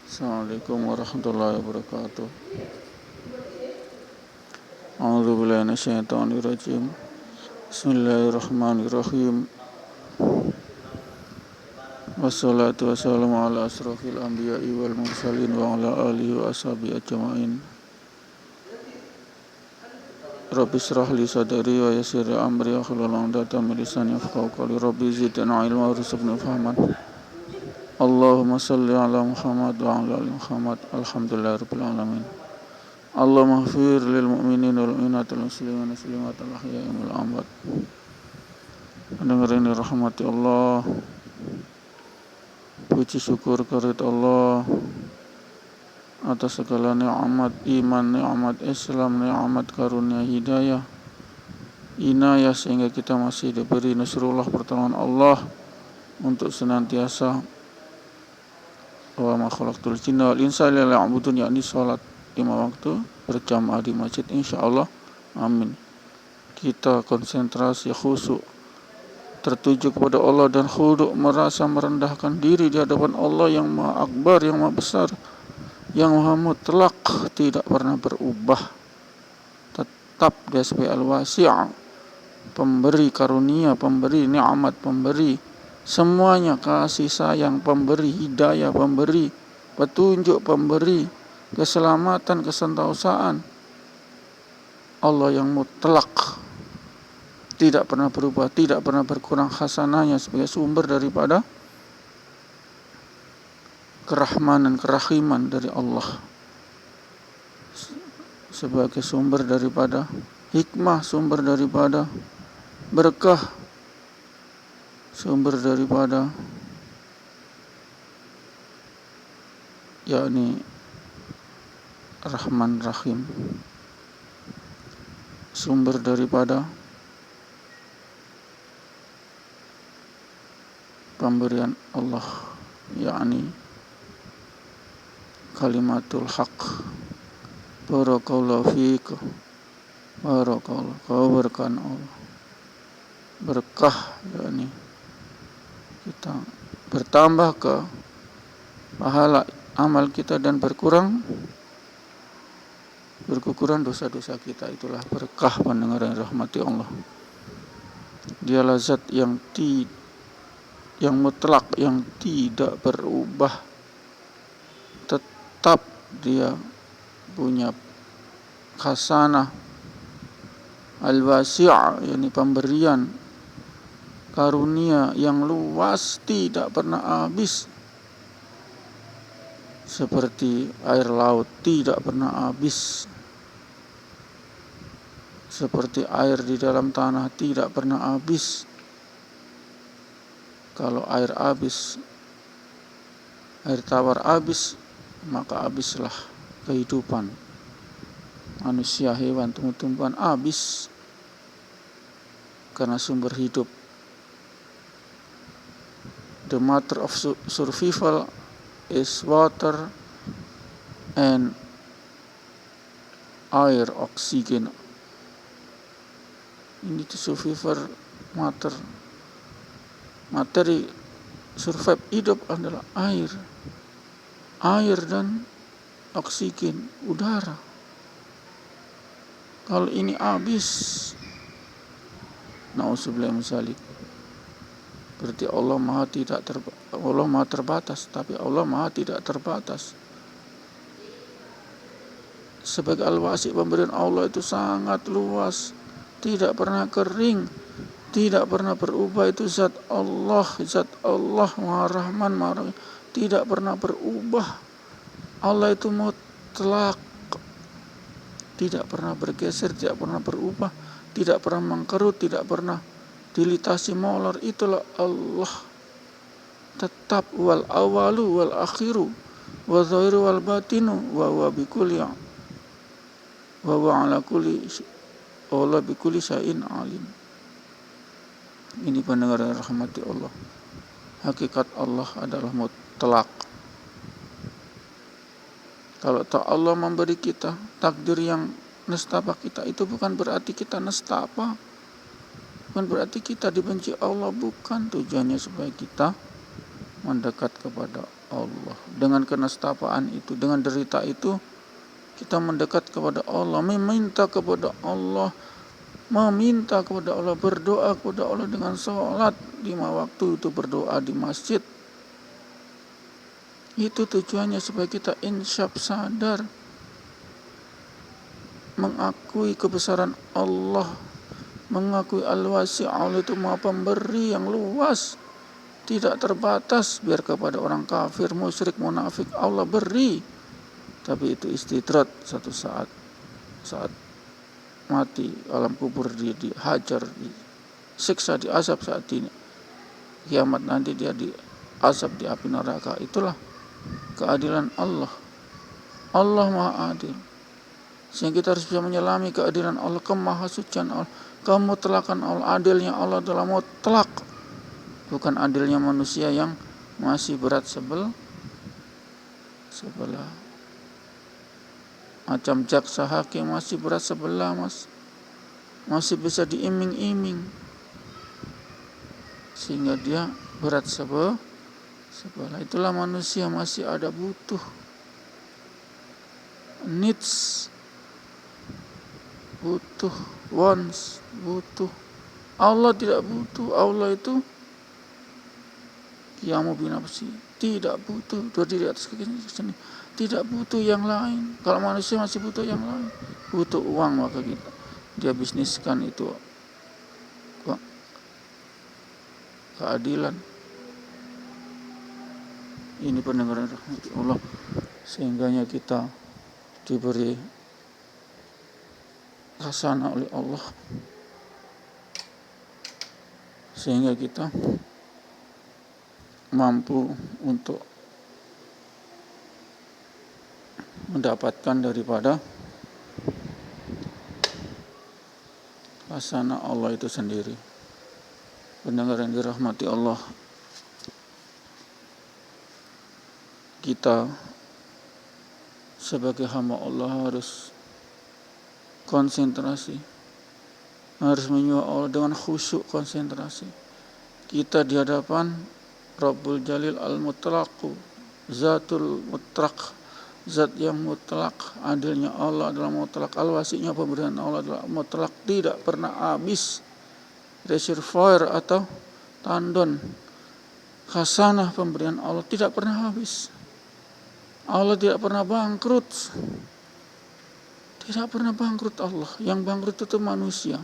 Assalamualaikum warahmatullahi wabarakatuh. A'udzubillahi minasyaitonirrajim. Bismillahirrahmanirrahim. Wassalatu wassalamu ala asrofil anbiya'i wal mursalin wa ala alihi wa ashabihi ajma'in. Rabbi shrah li sadri wa yassir li amri wa hlul 'uqdatam min lisani yafqahu qawli. Rabbi zidna ilma warzuqna fahman. Allahumma shalli ala Muhammad wa ala ali Muhammad. Alhamdulillahirabbil alamin. Allahumma ighfir lil mu'minin wal mu'minat wal muslimin wal muslimat al ahya'i wal amwat. Dengerin rahmati Allah. Puji syukur kepada Allah atas segala nikmat iman, nikmat Islam, nikmat karunia hidayah, inayah, sehingga kita masih diberi nasrullah, pertolongan Allah untuk senantiasa wa ma khalaqtul jinna wal insa illa liya'budun, yakni salat 5 waktu berjamaah di masjid insyaallah. Amin. Kita konsentrasi khusyuk tertuju kepada Allah dan khudu, merasa merendahkan diri di hadapan Allah yang Maha Akbar, yang Maha Besar, yang Maha Mutlak, tidak pernah berubah, tetap dia sebagai Al-Wasi', pemberi karunia, pemberi nikmat, pemberi semuanya, kasih sayang, pemberi hidayah, pemberi petunjuk, pemberi keselamatan, kesentosan. Allah yang mutlak, tidak pernah berubah, tidak pernah berkurang hasanahnya, sebagai sumber daripada kerahmanan, kerahiman dari Allah, sebagai sumber daripada hikmah, sumber daripada berkah, sumber daripada yakni Rahman Rahim, sumber daripada pemberian Allah, yakni kalimatul haq. Barakallahu fiik, barakallahu, kau berkahan Allah, berkah, yakni kita bertambah ke pahala amal kita dan berkurangan dosa-dosa kita. Itulah berkah pendengar yang rahmati Allah. Dialah zat yang mutlak, yang tidak berubah, tetap dia punya khasanah al-wasi', yakni pemberian karunia yang luas, tidak pernah habis, seperti air laut tidak pernah habis, seperti air di dalam tanah tidak pernah habis. Kalau air habis, air tawar habis, maka habislah kehidupan manusia, hewan, tumbuh-tumbuhan habis, karena sumber hidup, the matter of survival is water and air, oksigen. Ini itu survivor matter. Materi survive, hidup adalah air dan oksigen, udara. Kalau ini habis, na'udzubillah min dzalik, berarti Allah maha terbatas, tapi Allah maha tidak terbatas. Sebagai Al-Wasi', pemberian Allah itu sangat luas, tidak pernah kering, tidak pernah berubah. Itu zat Allah Maha Rahman, Maha Rahim, tidak pernah berubah. Allah itu mutlak, tidak pernah bergeser, tidak pernah berubah, tidak pernah mengkerut, tidak pernah dilitasi molor. Itulah Allah, tetap wal awalu wal akhiru wa zahiru wal batinu wa huwa bikulli wa huwa ala kulli Allah bikulli syai'in alim. Ini pendengar yang rahmati Allah, hakikat Allah adalah mutlak. Kalau Allah memberi kita takdir yang nestapa kita, itu bukan berarti kita nestapa, bukan berarti kita dibenci Allah, bukan. Tujuannya supaya kita mendekat kepada Allah. Dengan kenestapaan itu, dengan derita itu, kita mendekat kepada Allah, meminta kepada Allah, berdoa kepada Allah dengan sholat 5 waktu itu, berdoa di masjid. Itu tujuannya supaya kita insyaf sadar, mengakui kebesaran Allah, mengakui al-wasi', Allah itu maha pemberi yang luas, tidak terbatas. Biar kepada orang kafir, musyrik, munafik Allah beri, tapi itu istidrat satu saat mati alam kubur, dia dihajar, disiksa, diazab saat ini. Kiamat nanti dia diazab di api neraka. Itulah keadilan Allah. Allah maha adil, sehingga kita harus bisa menyelami keadilan Allah, kemahasucian Allah, kemutlakan Allah. Adilnya Allah adalah mutlak, bukan adilnya manusia yang masih berat sebelah. Macam jaksa hakim masih berat sebelah, masih bisa diiming-iming, sehingga dia berat sebelah. Itulah manusia, masih ada butuh, needs, butuh, wants, butuh. Allah tidak butuh. Allah itu qiyamu binafsi, tidak butuh, berdiri atas kaki sendiri, tidak butuh yang lain. Kalau manusia masih butuh yang lain, butuh uang, maka dia bisniskan itu keadilan. Ini pendengaran rahmati Allah, sehingganya kita diberi hasanah oleh Allah, sehingga kita mampu untuk mendapatkan daripada hasanah Allah itu sendiri. Pendengar yang dirahmati Allah, kita sebagai hamba Allah harus konsentrasi, harus menyembah Allah dengan khusyuk, konsentrasi. Kita di hadapan Rabbul Jalil Al-Mutlaq, Zatul Mutlaq, Zat yang mutlak. Adilnya Allah adalah mutlak, al-wasi'nya pemberian Allah adalah mutlak, tidak pernah habis. Reservoir atau tandon khasanah pemberian Allah tidak pernah habis. Allah tidak pernah bangkrut. Tidak pernah bangkrut Allah. Yang bangkrut itu manusia.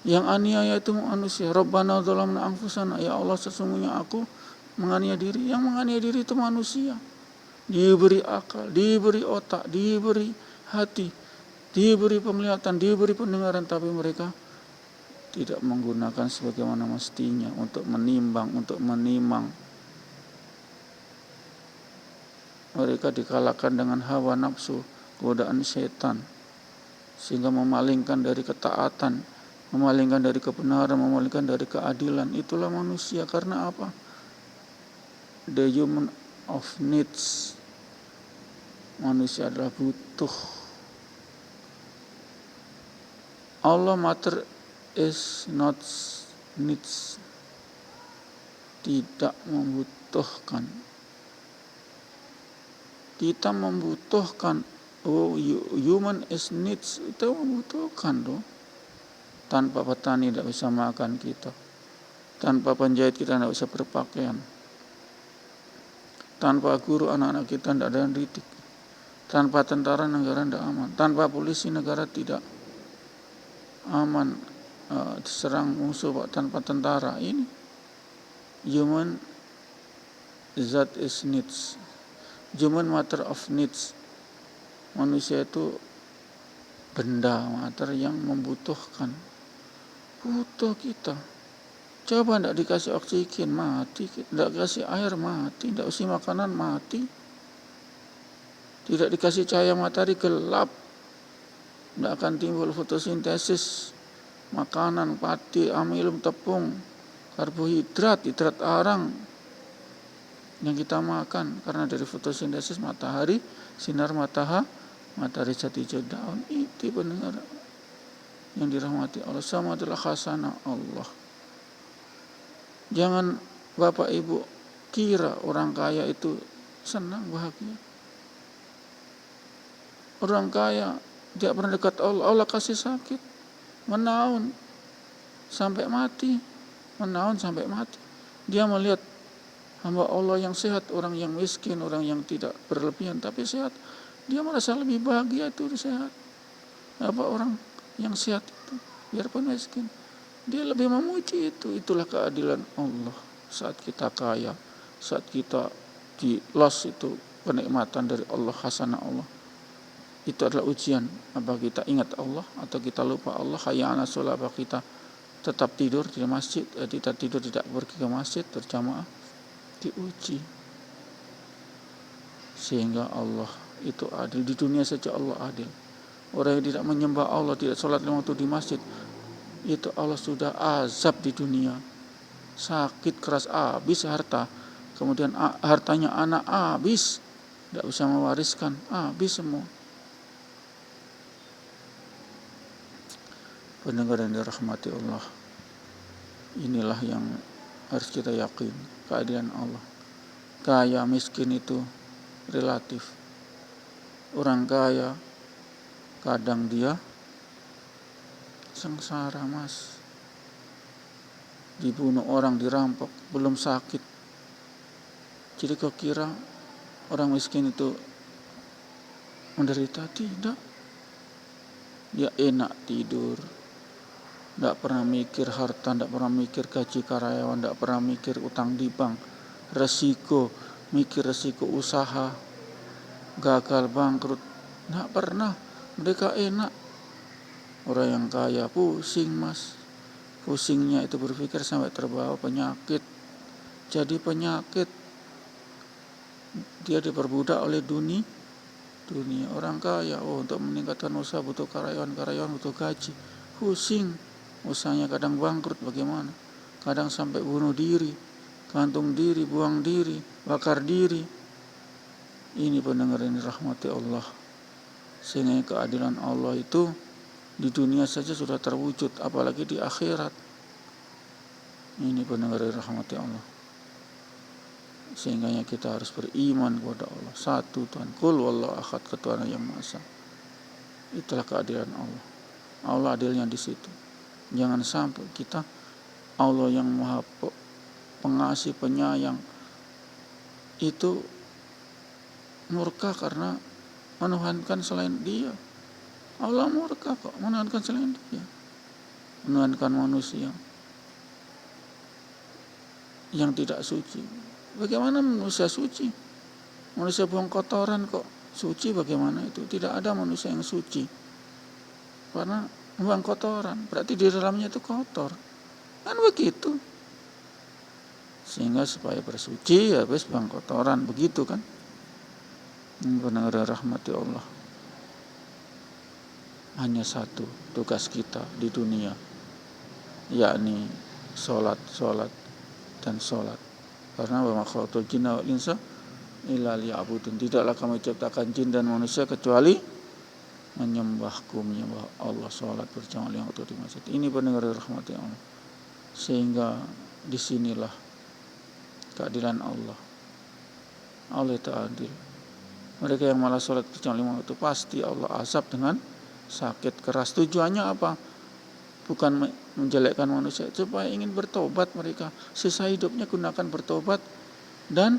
Yang aniaya itu manusia. Rabbana dzalamna anfusana, ya Allah sesungguhnya aku menganiaya diri. Yang menganiaya diri itu manusia. Diberi akal, diberi otak, diberi hati, diberi penglihatan, diberi pendengaran, tapi mereka tidak menggunakan sebagaimana mestinya untuk menimbang, untuk menimang. Mereka dikalahkan dengan hawa nafsu, godaan setan, sehingga memalingkan dari ketaatan, memalingkan dari kebenaran, memalingkan dari keadilan. Itulah manusia. Karena apa? The human of needs. Manusia adalah butuh. Allah matter is not needs. Tidak membutuhkan. Kita membutuhkan. Oh, human is needs. Kita membutuhkan loh. Tanpa petani tidak bisa makan kita. Tanpa penjahit kita tidak bisa berpakaian. Tanpa guru anak-anak kita tidak ada yang didik. Tanpa tentara negara tidak aman. Tanpa polisi negara tidak aman. Diserang musuh tanpa tentara. Ini human that is needs. Human matter of needs. Manusia itu benda matter yang membutuhkan. Butuh kita. Coba tidak dikasih oksigen mati, tidak dikasih air mati, tidak dikasih makanan mati, tidak dikasih cahaya matahari gelap, tidak akan timbul fotosintesis makanan, padi, amilum, tepung, karbohidrat, hidrat arang yang kita makan, karena dari fotosintesis matahari, sinar matahari jati hijau daun. Itu pendengar yang dirahmati Allah, sama adalah khasanah Allah. Jangan Bapak Ibu kira orang kaya itu senang, bahagia? Orang kaya tidak pernah dekat Allah, Allah kasih sakit, menaun sampai mati, Dia melihat hamba Allah yang sehat, orang yang miskin, orang yang tidak berlebihan tapi sehat, dia merasa lebih bahagia itu sehat. Orang yang sehat itu biarpun miskin, dia lebih memuji itu. Itulah keadilan Allah. Saat kita kaya, saat kita di loss, itu kenikmatan dari Allah, hasanah Allah. Itu adalah ujian, apa kita ingat Allah atau kita lupa Allah. Hayya 'alas shalah, apa kita tetap tidur di masjid, kita tidur tidak pergi ke masjid berjamaah, diuji. Sehingga Allah itu adil. Di dunia saja Allah adil. Orang yang tidak menyembah Allah, tidak sholat 5 waktu di masjid, itu Allah sudah azab di dunia. Sakit keras, habis harta, kemudian hartanya anak habis, tidak bisa mewariskan, habis semua. Pendengar yang dirahmati Allah, inilah yang harus kita yakin, keadilan Allah. Kaya miskin itu relatif. Orang kaya kadang dia sengsara, mas, dibunuh orang, dirampok, belum sakit. Jadi kau kira orang miskin itu menderita? Tidak. Dia enak tidur, tidak pernah mikir harta, tidak pernah mikir gaji karyawan, tidak pernah mikir utang di bank, mikir resiko usaha, gagal, bangkrut, tidak pernah. Mereka enak. Orang yang kaya pusing, mas. Pusingnya itu berpikir sampai terbawa penyakit. Jadi penyakit. Dia diperbudak oleh dunia. Orang kaya, untuk meningkatkan usaha butuh karyawan butuh gaji. Pusing. Usahanya kadang bangkrut, bagaimana? Kadang sampai bunuh diri, gantung diri, buang diri, bakar diri. Ini pendengar ini rahmati Allah. Sehingga keadilan Allah itu di dunia saja sudah terwujud, apalagi di akhirat. Ini pendengar ini rahmati Allah. Sehingga kita harus beriman kepada Allah. Satu Tuhan, Qul wallahu ahad, ketuhanan yang Maha Esa. Itulah keadilan Allah. Allah adilnya di situ. Jangan sampai kita, Allah yang Maha Pengasih, Penyayang, itu murka karena menuhankan selain Dia. Allah murka kok menuhankan selain Dia, menuhankan manusia yang tidak suci. Bagaimana manusia suci? Manusia buang kotoran kok suci, bagaimana itu? Tidak ada manusia yang suci karena buang kotoran, berarti di dalamnya itu kotor, kan begitu. Sehingga supaya bersuci habis buang kotoran, begitu kan. Benar rahmati Allah. Hanya satu tugas kita di dunia, yakni sholat dan sholat. Karena wa ma khalaqtul jinna wal insa illa liya'budun. Tidaklah kami ciptakan jin dan manusia kecuali menyembah Allah, sholat berjamaah 5 waktu di masjid. Ini pendengar rahmati Allah. Sehingga disinilah keadilan Allah. Allah itu adil. Mereka yang malah sholat berjamaah 5 waktu, pasti Allah azab dengan sakit keras. Tujuannya apa? Bukan menjelekkan manusia, supaya ingin bertobat mereka. Sisa hidupnya gunakan bertobat dan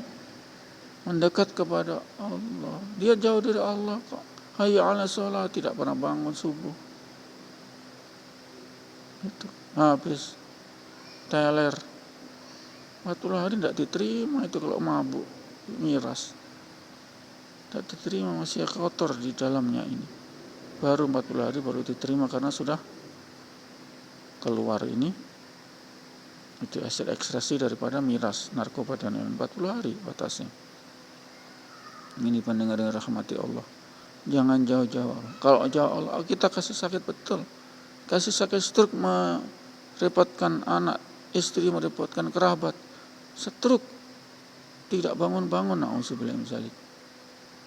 mendekat kepada Allah. Dia jauh dari Allah kok. Hayya 'alas shalah, tidak pernah bangun subuh. Itu habis teler 40 hari tidak diterima itu kalau mabuk, miras. Tidak diterima, masih kotor di dalamnya ini. Baru 40 hari baru diterima karena sudah keluar ini. Itu hasil ekstraksi daripada miras, narkoba dan lain-lain. 40 hari batasnya. Ini pendengar yang rahmati Allah. Jangan jauh-jauh. Kalau jauh Allah, kita kasih sakit betul. Kasih sakit stroke, merepotkan anak, istri, merepotkan kerabat. Stroke, tidak bangun-bangun, na'udzubillah min dzalik.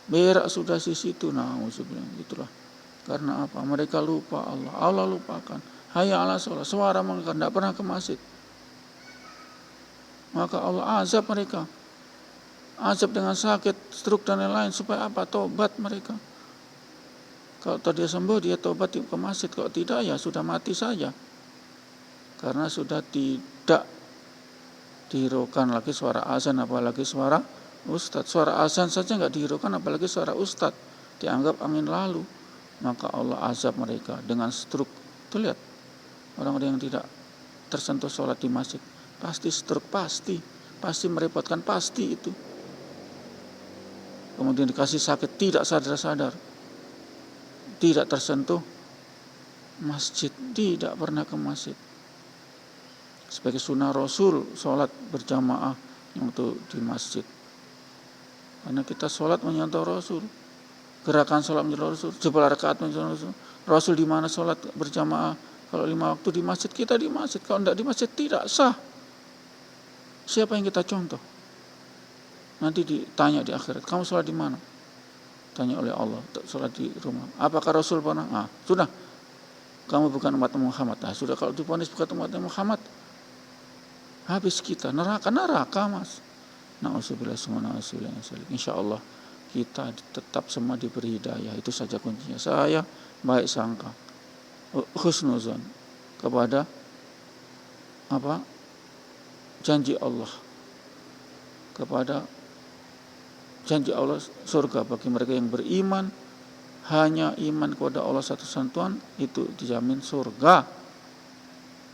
Berak sudah di situ, na'udzubillah. Itulah. Karena apa? Mereka lupa Allah. Allah lupakan. Hayya 'alas shalah, suara mereka tidak pernah ke masjid. Maka Allah azab mereka. azab dengan sakit, stroke dan lain-lain, supaya apa? Tobat mereka. Kalau dia sembuh, dia tobat ke masjid. Kalau tidak, ya sudah mati saja. Karena sudah tidak dihiraukan lagi suara azan, apalagi suara ustadz. Suara azan saja nggak dihiraukan, apalagi suara ustadz. Dianggap angin lalu. Maka Allah azab mereka dengan stroke. Tuh lihat, orang-orang yang tidak tersentuh sholat di masjid, pasti stroke, pasti merepotkan, pasti itu. Kemudian dikasih sakit, tidak sadar-sadar, tidak tersentuh masjid, tidak pernah ke masjid. Sebagai sunnah Rasul, sholat berjamaah yang itu di masjid. Karena kita sholat menyentuh Rasul, gerakan sholat menyentuh Rasul, jumlah rakaat menyentuh Rasul. Rasul di mana sholat berjamaah? Kalau 5 waktu di masjid, kita di masjid. Kalau tidak di masjid, tidak sah. Siapa yang kita contoh? Nanti ditanya di akhirat, kamu sholat di mana? Tanya oleh Allah, sholat di rumah. Apakah Rasul pernah? Sudah, kamu bukan umat Muhammad. Sudah, kalau divonis bukan umat Muhammad, habis kita, neraka mas. Na'udzubillah semua na'udzubillah. Insya Allah kita tetap semua diberi hidayah. Itu saja kuncinya. Saya baik sangka, husnuzon kepada janji Allah, kepada janji Allah surga bagi mereka yang beriman. Hanya iman kepada Allah satu Tuhan itu dijamin surga.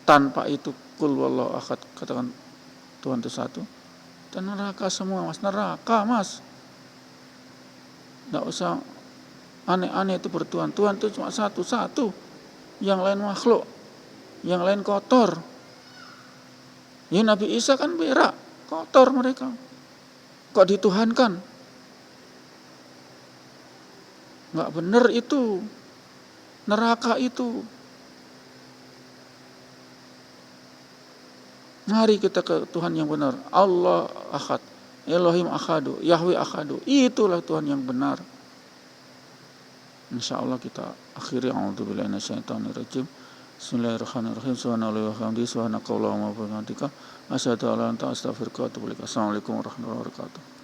Tanpa itu kul wallahu ahad, katakan Tuhan itu satu, dan neraka semua mas, neraka mas. Nggak usah aneh-aneh itu bertuhan. Tuhan itu cuma satu, yang lain makhluk, yang lain kotor. Ya Nabi Isa kan berak, kotor mereka, kok dituhankan? Nggak benar itu, neraka itu. Mari kita ke Tuhan yang benar. Allah Ahad, Elohim Ahadu, Yahweh Ahadu. Itulah Tuhan yang benar. Insya Allah kita akhiri. A'udzubillahi minasyaitonirrajim. Bismillahirrahmanirrahim. Subhanallah wa bihamdihi, subhanakallahumma wa bihamdika, asyhadu an la ilaha illa anta, astaghfiruka wa atubu ilaik. Assalamualaikum warahmatullahi wabarakatuh.